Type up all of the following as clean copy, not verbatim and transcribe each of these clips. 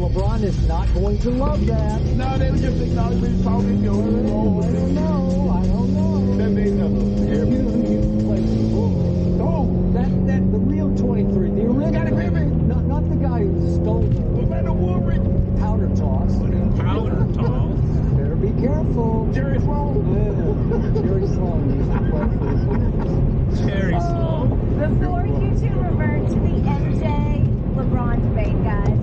LeBron is not going to love that. No, they were just acknowledging talking. I don't know. That made nothing. You know who used to play for the Bulls? Oh, The real 23, the original. Got it, baby. Not the guy who stole was that the Woolrich? powder toss. Powder toss. Better be careful. Jerry Sloan? Yeah, Jerry Sloan used to play for the Bulls. Jerry Sloan. Before you two revert to the MJ LeBron debate, guys.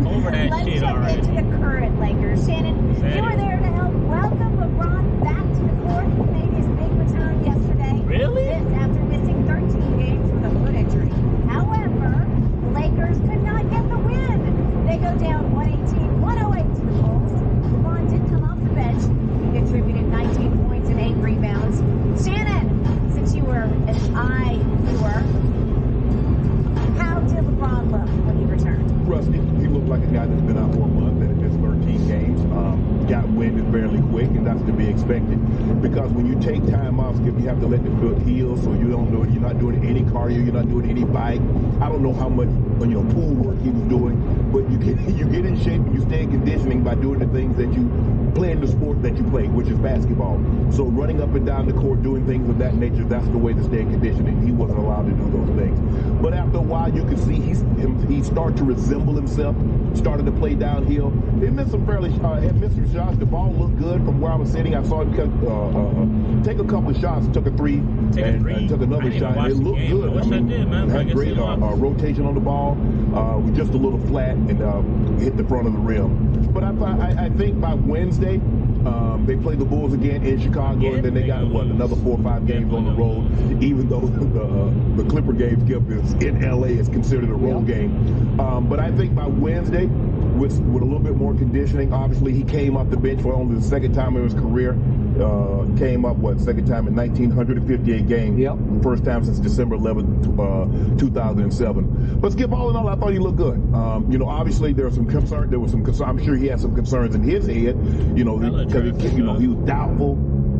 Over that Let's shit jump already. into the current Lakers. Shannon, you were there to help welcome LeBron back to the court. He made his big return yesterday. Really? This after missing 13 games with a foot injury. However, the Lakers could not get the win. They go down 118-108 to the Bulls. LeBron did come off the bench. He contributed 19 points and 8 rebounds. Shannon, since you were an eye viewer, how did LeBron look when he returned? Rusty. He looked like a guy that's been out for a month and missed 13 games. Got winded fairly quick, and that's to be expected. Because when you take time off, Skip, you have to let the foot heal, so you don't do it. You're not doing any cardio. You're not doing any bike. I don't know how much pool work he was doing, but you get in shape and you stay in conditioning by doing the things that you play in the sport that you play, which is basketball. So running up and down the court, doing things of that nature, that's the way to stay in conditioning. He wasn't allowed to do those things. But after a while, you could see he started to resemble himself, started to play downhill. He missed some shots. The ball looked good from where I was sitting. I saw him take a couple of shots, took a three, and took another shot. And it looked good. I wish I did, man. Had great rotation on the ball, with just a little flat and hit the front of the rim. But I think by Wednesday, they play the Bulls again in Chicago, and then they got another 4 or 5 games on the road. Even though the Clipper game, Skip, is in LA, is considered a road game. But I think by Wednesday, with a little bit more conditioning, obviously he came off the bench for only the second time in his career. Came up, second time in 1,958 games. Yep. First time since December 11th, 2007. But Skip, all in all, I thought he looked good. Obviously there was some concern. I'm sure he had some concerns in his head. Because he was doubtful,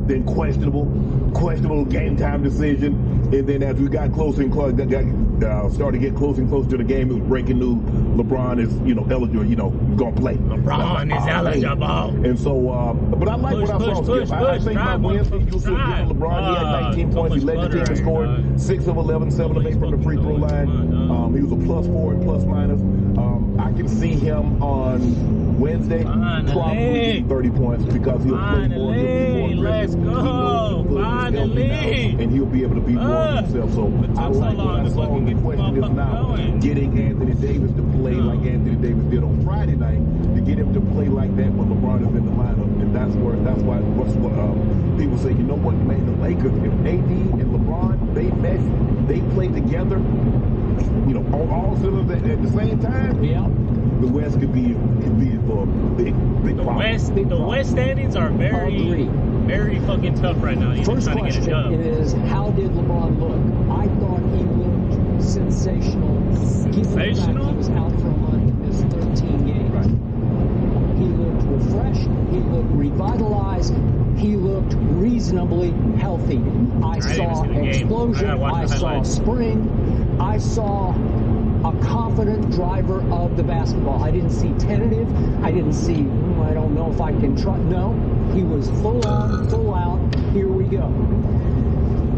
then questionable game time decision, and then as we got closer and closer, started to get closer and closer to the game, it was breaking news. LeBron is eligible, gonna play. LeBron is eligible. And so, but I like what I saw. Skip. I think by Wednesday you'll see LeBron. He had 19 points. He led the team in scoring, 6 of 11, 7 of 8 from the free throw line. He was a +4 and plus minus. I can see him on Wednesday probably 30 points because he'll play more. Let's go. Finally. And he'll be able to be more of himself. So I like what I saw. The question is now getting Anthony Davis to play like Anthony Davis did on Friday night, to get him to play like that when LeBron is in the lineup. And that's why people say, you know what, man, the Lakers, if AD and LeBron, they mesh, they play together, on all cylinders at the same time. Yeah. The West could be for a big problem. The West standings are very fucking tough right now. First question is, how did LeBron look? I thought he looked sensational. Given the fact he was out for a month and missed 13 games. Right. He looked refreshed. He looked revitalized. He looked reasonably healthy. I saw explosion. I saw spring. I saw a confident driver of the basketball. I didn't see tentative. I didn't see, I don't know if I can trust. No, he was full on, full out. Here we go.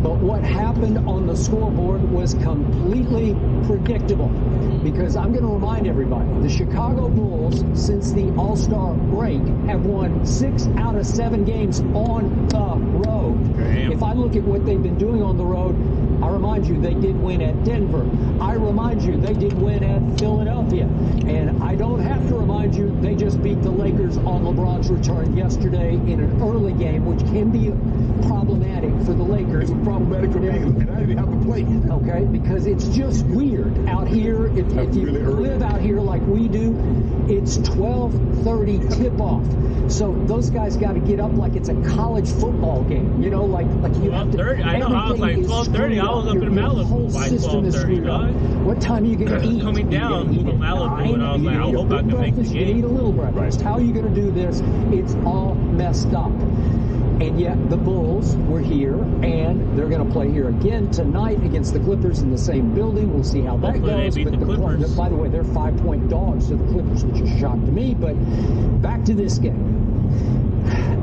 But what happened on the scoreboard was completely predictable. Because I'm going to remind everybody, the Chicago Bulls, since the All-Star break, have won 6 out of 7 games on the road. Damn. If I look at what they've been doing on the road, I remind you, they did win at Denver. I remind you, they did win at Philadelphia. And I don't have to remind you, they just beat the Lakers on LeBron's return yesterday in an early game, which can be problematic for the Lakers. It was problematic for me, and I didn't have to play. Okay, because it's just weird out here. If you live out here like we do, it's 12:30 tip-off. So those guys got to get up like it's a college football game. Like you have to. I know. I was like 12:30. I was up in Malibu by 12:30. What time are you going to eat? Coming down from Malibu, and I was like, I hope I can make the game. You eat a little breakfast. How are you going to do this? It's all messed up. And yet the Bulls were here, and they're going to play here again tonight against the Clippers in the same building. We'll see how that goes. But by the way, they're 5-point dogs to the Clippers, which is a shock to me. But back to this game.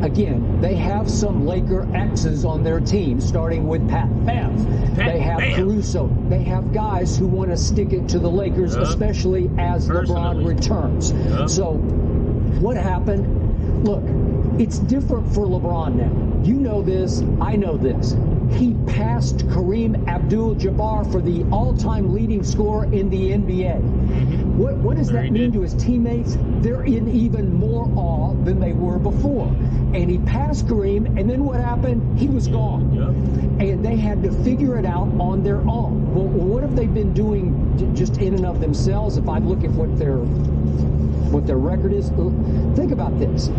Again, they have some Laker X's on their team, starting with Pat Bev. They have Caruso. They have guys who want to stick it to the Lakers, especially as LeBron returns. So what happened? Look, it's different for LeBron now. You know this. I know this. He passed Kareem Abdul-Jabbar for the all-time leading scorer in the NBA. What does that mean to his teammates? They're in even more awe than they were before. And he passed Kareem, and then what happened? He was gone. And they had to figure it out on their own. Well, what have they been doing just in and of themselves? If I look at what their record is, think about this.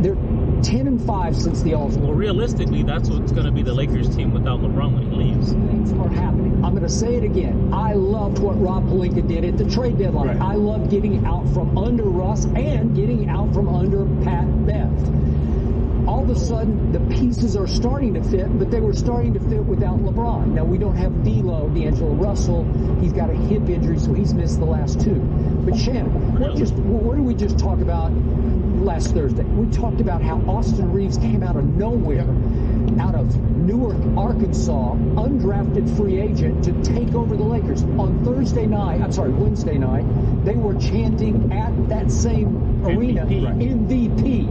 They're 10-5 since the All-Star. Well, realistically, that's what's going to be the Lakers team without LeBron when he leaves. Things are happening. I'm going to say it again. I loved what Rob Pelinka did at the trade deadline. Right. I loved getting out from under Russ and getting out from under Pat Bev. All of a sudden, the pieces are starting to fit, but they were starting to fit without LeBron. Now, we don't have D'Angelo Russell. He's got a hip injury, so he's missed the last two. But Shannon, what did we just talk about last Thursday? We talked about how Austin Reeves came out of nowhere, out of Newark, Arkansas, undrafted free agent to take over the Lakers. On Wednesday night, they were chanting at that same arena, MVP.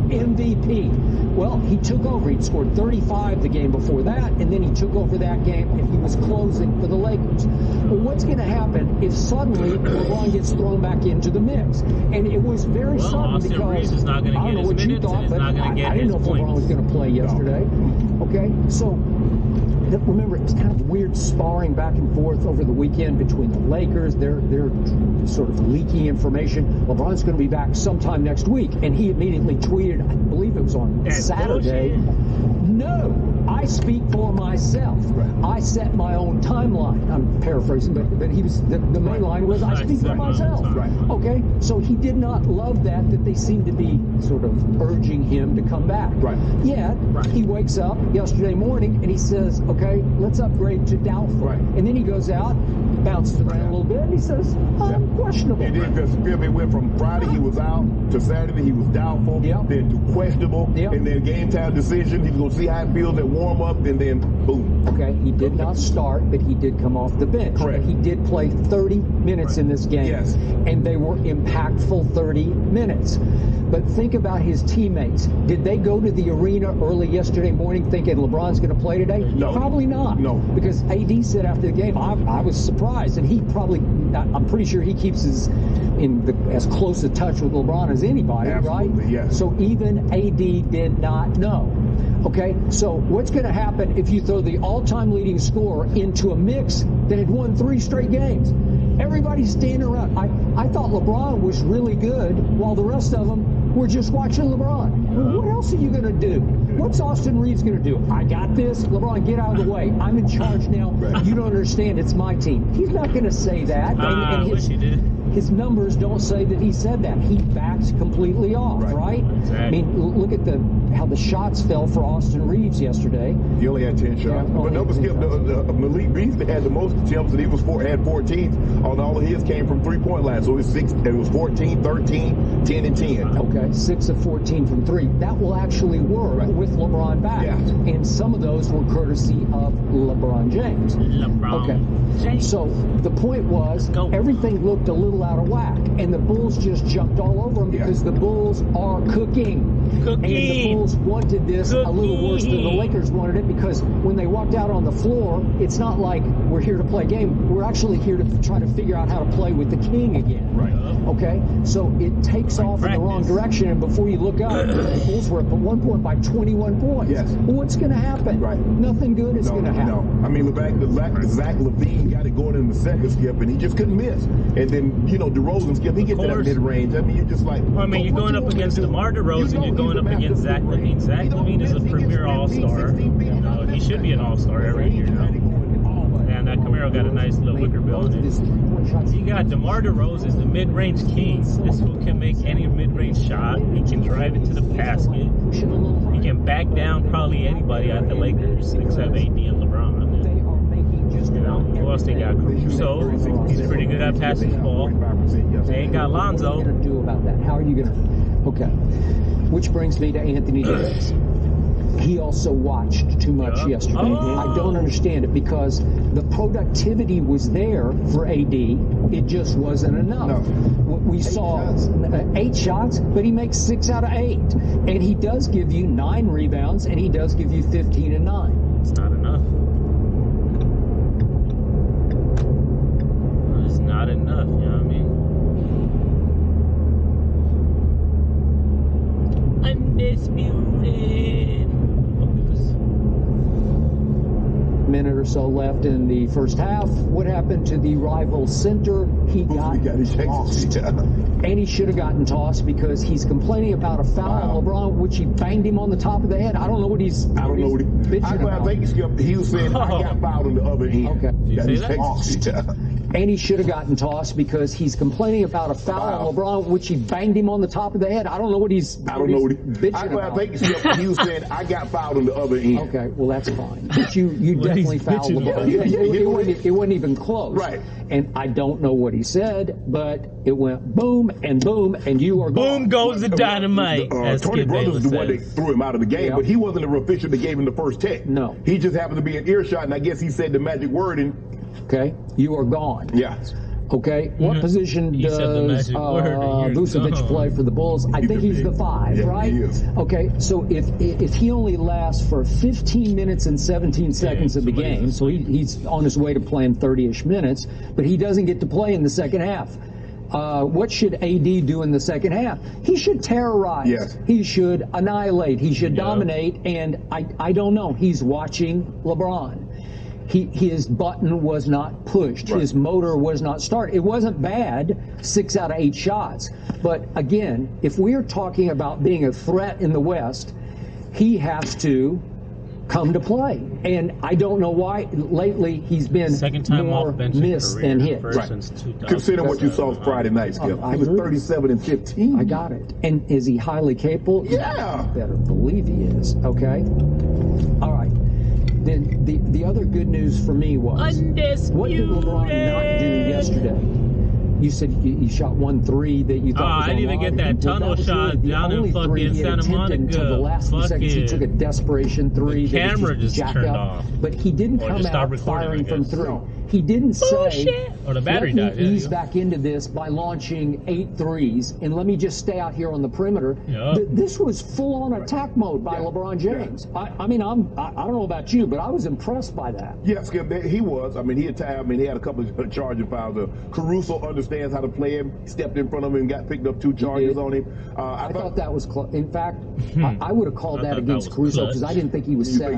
Well, he took over. He'd scored 35 the game before that, and then he took over that game, and he was closing for the Lakers. Well, what's going to happen if suddenly LeBron gets thrown back into the mix? And it was very sudden Austin because Reeves is not going to I don't know what you thought, but I didn't know if LeBron was going to play yesterday. Okay, so remember, it was kind of weird sparring back and forth over the weekend between the Lakers. They're sort of leaking information. LeBron's going to be back sometime next week. And he immediately tweeted, I believe it was on Saturday, no, I speak for myself. I set my own timeline. I'm paraphrasing, but he was the main line was, I speak for myself. Okay, so he did not love that they seemed to be sort of urging him to come back. Yet, he wakes up yesterday morning and he says, okay, let's upgrade to doubtful. And then he goes out, bounces around a little bit, and he says, questionable. It did, because it went from Friday he was out to Saturday he was doubtful, then to questionable, and then game time decision. He's going to see how it feels at warm up, and then boom. Okay, he did not start, but he did come off the bench. Correct. And he did play 30 minutes in this game. And they were impactful 30 minutes. But think about his teammates. Did they go to the arena early yesterday morning thinking LeBron's going to play today? No. Probably not. No. Because AD said after the game, I was surprised. And I'm pretty sure he keeps as close a touch with LeBron as anybody, Absolutely, right? yes. So even AD did not know. Okay, so what's going to happen if you throw the all-time leading scorer into a mix that had won 3 straight games? Everybody's standing around. I thought LeBron was really good while the rest of them were just watching LeBron. Well, what else are you going to do? What's Austin Reeves going to do? I got this. LeBron, get out of the way. I'm in charge now. You don't understand. It's my team. He's not going to say that. I wish he did. His numbers don't say that he said that. He backed completely off, right? Exactly. I mean, look at how the shots fell for Austin Reeves yesterday. He only had 10 shots. But no, Skip, Malik Beasley had the most attempts, and he had 14. On all of his came from three-point line. So it was 14, 13, 10, and 10. Okay, 6 of 14 from 3. That will actually work with LeBron back. And some of those were courtesy of LeBron James. Okay. So the point was, everything looked a little out of whack, and the Bulls just jumped all over them because the Bulls are cooking. And the Bulls wanted this a little worse than the Lakers wanted it, because when they walked out on the floor, it's not like we're here to play a game. We're actually here to try to figure out how to play with the king again. Okay? So it takes off in the wrong direction, and before you look up, the Bulls were up at one point by 21 points. Well, what's going to happen? Nothing good is going to happen. No. I mean, Zach LaVine got it going in the second, Skip, and he just couldn't miss. And then, DeRozan, Skip, he gets to that mid-range. I mean, you're just like... I mean, you're going up against DeMar DeRozan, you're going up against Zach LaVine. Zach LaVine is a premier all-star. He should be an all-star every year now. And that Camaro got a nice little wicker bill on it. You got DeMar DeRozan, the mid-range king. This fool can make any mid-range shot. He can drive it to the basket. He can back down probably anybody at the Lakers except AD and LeBron. You know, who else they got? Caruso. He's pretty good at passing the ball. They ain't got Lonzo. What are you going to do about that? How are you going to... Okay. Which brings me to Anthony Davis. He also watched too much yesterday. I don't understand it because the productivity was there for AD. It just wasn't enough. No. We saw 8 shots, but he makes 6 out of 8. And he does give you 9 rebounds, and he does give you 15 and 9. It's not enough. It's not enough, you know what I mean? Undisputed. Minute or so left in the first half. What happened to the rival center? He got tossed. And he should have gotten tossed because he's complaining about a foul on LeBron, which he banged him on the top of the head. I don't know what he's bitching about. I think he was saying I got fouled on the other end. Okay. That he's tossed. And he should have gotten tossed because he's complaining about a foul on LeBron, which he banged him on the top of the head. I don't know what he's bitching about. I think he was saying I got fouled on the other end. Okay, well that's fine. But you definitely fouled LeBron. It wasn't even close. Right. And I don't know what he said, but it went boom, and you are gone. Boom goes the dynamite. Tony Brothers is the one that threw him out of the game, but he wasn't the official that gave him the first tech. No. He just happened to be an earshot, and I guess he said the magic word, and okay, you are gone. Yeah. Okay, what position does Vucevic play for the Bulls? I think he's the 5, right? He is. Okay, so if he only lasts for 15 minutes and 17 seconds of the game, so he's on his way to playing 30-ish minutes, but he doesn't get to play in the second half. What should AD do in the second half? He should terrorize. Yes. He should annihilate. He should dominate, and I don't know. He's watching LeBron. His button was not pushed. Right. His motor was not started. It wasn't bad, 6 out of 8 shots. But again, if we're talking about being a threat in the West, he has to come to play. And I don't know why lately he's been more miss than hit. Right. Consider what you saw Friday night, Skip. He was 37 and 15. I got it. And is he highly capable? Yeah. You better believe he is. Okay. All right. Then the other good news for me was, what did LeBron not do yesterday? You said you shot 1 3 that you thought was I didn't even get that tunnel shot down in fucking Santa Monica. Until the last few seconds, he took a desperation 3. The camera just turned off. But he didn't come out firing from 3. He didn't say, or the battery let me ease back into this by launching 8 threes, and let me just stay out here on the perimeter. This was full-on attack mode by LeBron James. I mean, I don't know about you, but I was impressed by that. Yeah, Skip, he was. I mean, he had a couple of charging fouls. Caruso understands how to play him. He stepped in front of him and got picked up 2 charges on him. I thought that was close. In fact, I would have called that against Caruso because I didn't think he was set.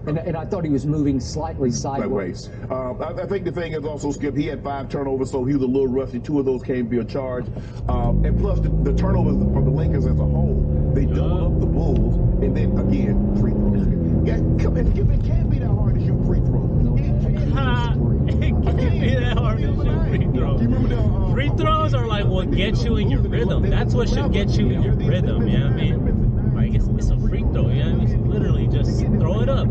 And I thought he was moving slightly sideways. I think the thing is also, Skip, he had 5 turnovers, so he was a little rusty. 2 of those came via charge. And plus, the turnovers for the Lakers as a whole, they doubled up the Bulls, and then, again, free throws. It can't be that hard to shoot free throws. It can't be that hard to shoot free throws. Free throws are like what gets you in your rhythm. That's what should get you in your rhythm, you know what I mean? Like, it's a free throw, you know what I mean? It's literally just throw it up.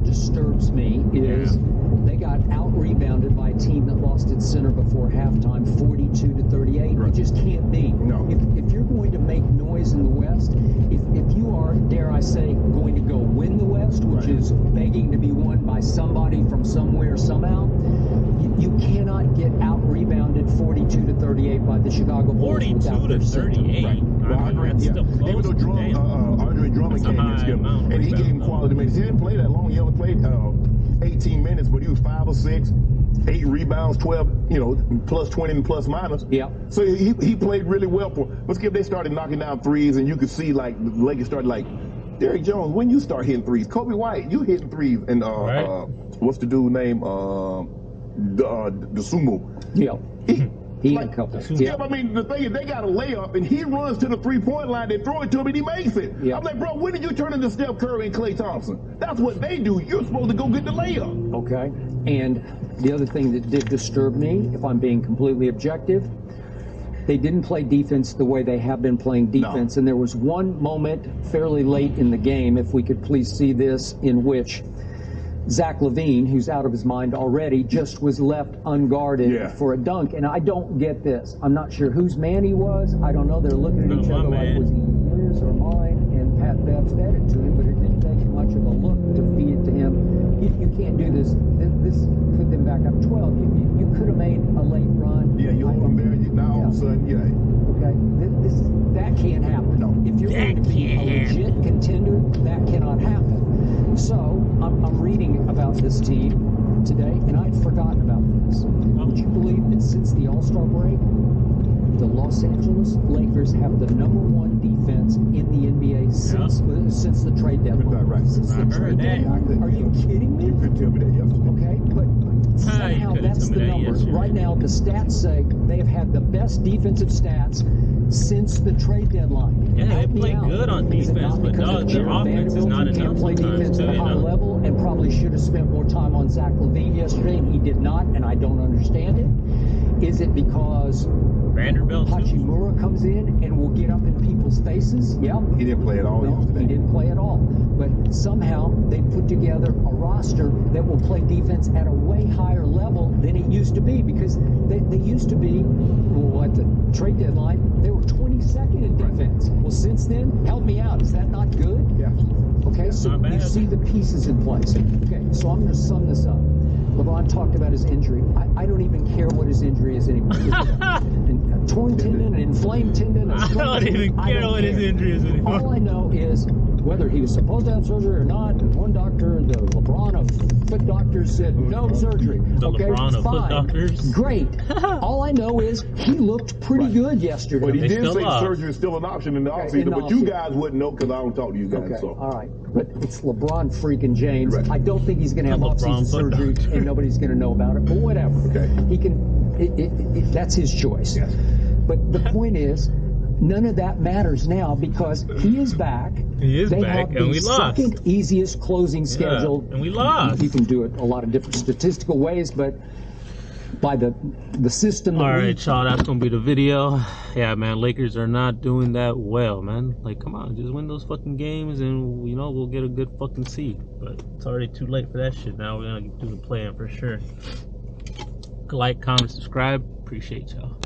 Disturbs me is they got out-rebounded by a team that lost its center before halftime, 42-38. It just can't be. No. If you're going to make noise in the West, if you are, dare I say, going to go win the West, which is begging to be won by somebody from somewhere, somehow, you cannot get out-rebounded 42-38 by the Chicago Bulls without their center. 42-38. Well, Andre Drummond came in, Skip, and he gave him quality minutes. He didn't play that long. He only played 18 minutes, but he was 5 or 6, 8 rebounds, 12, plus 20 and plus minus. Yeah. So he played really well for him. But Skip, they started knocking down threes, and you could see, like, the Lakers started, like, Derrick Jones, when you start hitting threes, Kobe White, you hitting threes, and what's the dude's name? The Sumo. Yeah. He and couple. Yeah, I mean, the thing is, they got a layup, and he runs to the three-point line. They throw it to him, and he makes it. Yeah. I'm like, bro, when did you turn into Steph Curry and Klay Thompson? That's what they do. You're supposed to go get the layup. Okay. And the other thing that did disturb me, if I'm being completely objective, they didn't play defense the way they have been playing defense. No. And there was one moment fairly late in the game, if we could please see this, in which Zach LaVine, who's out of his mind already, just was left unguarded for a dunk. And I don't get this. I'm not sure whose man he was. I don't know. They're looking at each other like, was he yours or mine? And Pat Bev fed it to him, but it didn't take much of a look to feed it to him. You can't do this. This put them back up 12. You could have made a late run. Yeah, you hold them there, now all of a sudden, Okay, that can't happen. No. If you're going to be a legit contender, that cannot happen. So, I'm reading about this team today, and I'd forgotten about this. Would you believe that since the All-Star break, the Los Angeles Lakers have the #1 defense in the NBA since the trade deadline? Right. Since the trade deadline? Are you kidding me? You could tell me that yesterday. Okay, but somehow that's the number. Right now, the stats say they've had the best defensive stats since the trade deadline. Yeah, they play good on defense, but no, their offense is not enough. Play defense at a high level, and probably should have spent more time on Zach LaVine yesterday, and he did not, and I don't understand it. Is it because Vanderbilt Hachimura comes in and will get up in people's faces? Yeah. He didn't play at all yesterday. He didn't play at all. But somehow they put together a roster that will play defense at a way higher level than it used to be, because they used to be, at the trade deadline, they were 22nd in defense. Well, since then, help me out. Is that not good? Yeah. Okay, so you see the pieces in place. Okay, so I'm going to sum this up. LeBron talked about his injury. I don't even care what his injury is anymore. A torn tendon, an inflamed tendon. I don't even care what his injury is anymore. All I know is whether he was supposed to have surgery or not. One doctor, the LeBron of foot doctors, said no surgery. The LeBron of foot doctors? Great. All I know is he looked pretty good yesterday. But he did say surgery is still an option in the offseason, but you guys wouldn't know because I don't talk to you guys. Okay, so. all right. But it's LeBron freaking James. Right. I don't think he's going to have off-season surgery, and nobody's going to know about it. But whatever. Okay. He can. That's his choice. Yes. But the point is, none of that matters now because he is back. He is they back, have and we the lost. Second easiest closing schedule. And we lost. You can do it a lot of different statistical ways, but by the system. All right, y'all, that's gonna be the video. Yeah, man, Lakers are not doing that well, man. Like, come on, just win those fucking games, and we'll get a good fucking seed. But it's already too late for that shit. Now we're gonna do the play-in for sure. Like, comment, subscribe. Appreciate y'all.